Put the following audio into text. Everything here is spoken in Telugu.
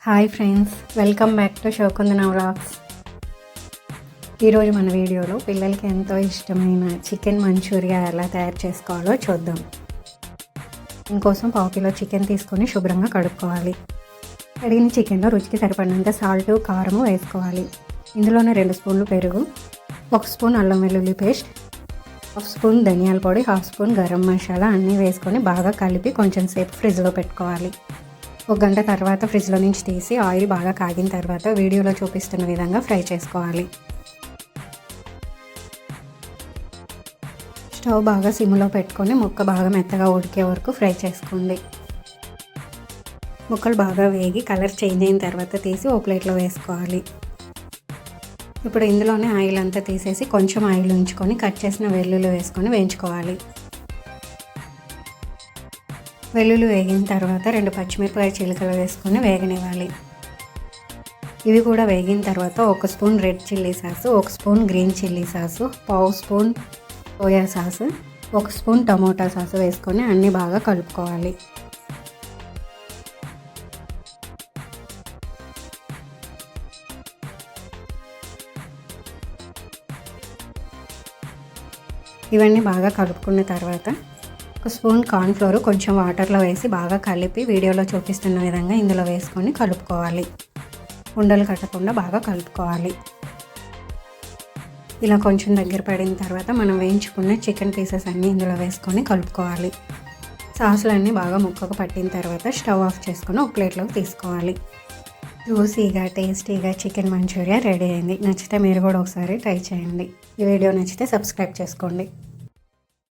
Hi friends, welcome back to Shokundana vlogs. ఈరోజు మన వీడియోలో పిల్లలకి ఎంతో ఇష్టమైన చికెన్ మంచూరియా ఎలా తయారు చేసుకోవాలో చూద్దాం. దీనికోసం 1/2 కిలో చికెన్ తీసుకొని శుభ్రంగా కడుక్కోవాలి. కడిగిన చికెన్లో రుచికి సరిపడినంత సాల్ట్, కారం వేసుకోవాలి. ఇందులోనే 2 స్పూన్లు పెరుగు, 1 స్పూన్ అల్లం వెల్లుల్లి పేస్ట్, 1 స్పూన్ ధనియాల పొడి, 1/2 స్పూన్ గరం మసాలా అన్నీ వేసుకొని బాగా కలిపి కొంచెం సేపు ఫ్రిడ్జ్లో పెట్టుకోవాలి. 1 గంట తర్వాత ఫ్రిడ్జ్లో నుంచి తీసి ఆయిల్ బాగా కాగిన తర్వాత వీడియోలో చూపిస్తున్న విధంగా ఫ్రై చేసుకోవాలి. స్టవ్ బాగా సిమ్లో పెట్టుకొని ముక్క బాగా మెత్తగా ఉడికే వరకు ఫ్రై చేసుకోండి. ముక్కలు బాగా వేగి కలర్ చేంజ్ అయిన తర్వాత తీసి ఓ ప్లేట్లో వేసుకోవాలి. ఇప్పుడు ఇందులోనే ఆయిల్ అంతా తీసేసి కొంచెం ఆయిల్ ఉంచుకొని కట్ చేసిన వెల్లుల్లి వేసుకొని వేయించుకోవాలి. వెల్లుల్లి వేగిన తర్వాత 2 పచ్చిమిరపకాయ చిలుకలు వేసుకొని వేగనివ్వాలి. ఇవి కూడా వేగిన తర్వాత 1 spoon red chilli sauce, 1 spoon green chilli sauce, 1/2 spoon soya sauce, 1 spoon tomato sauce వేసుకొని అన్నీ బాగా కలుపుకోవాలి. ఇవన్నీ బాగా కలుపుకున్న తర్వాత 1 స్పూన్ కార్న్ఫ్లోర్ కొంచెం వాటర్లో వేసి బాగా కలిపి వీడియోలో చూపిస్తున్న విధంగా ఇందులో వేసుకొని కలుపుకోవాలి. ఉండలు కట్టకుండా బాగా కలుపుకోవాలి. ఇలా కొంచెం దగ్గర పడిన తర్వాత మనం వేయించుకున్న చికెన్ పీసెస్ అన్నీ ఇందులో వేసుకొని కలుపుకోవాలి. సాసులన్నీ బాగా ముక్కకు పట్టిన తర్వాత స్టవ్ ఆఫ్ చేసుకొని ఒక ప్లేట్లోకి తీసుకోవాలి. జ్యూసీగా టేస్టీగా చికెన్ మంచూరియా రెడీ అయింది. నచ్చితే మీరు కూడా ఒకసారి ట్రై చేయండి. ఈ వీడియో నచ్చితే సబ్స్క్రైబ్ చేసుకోండి.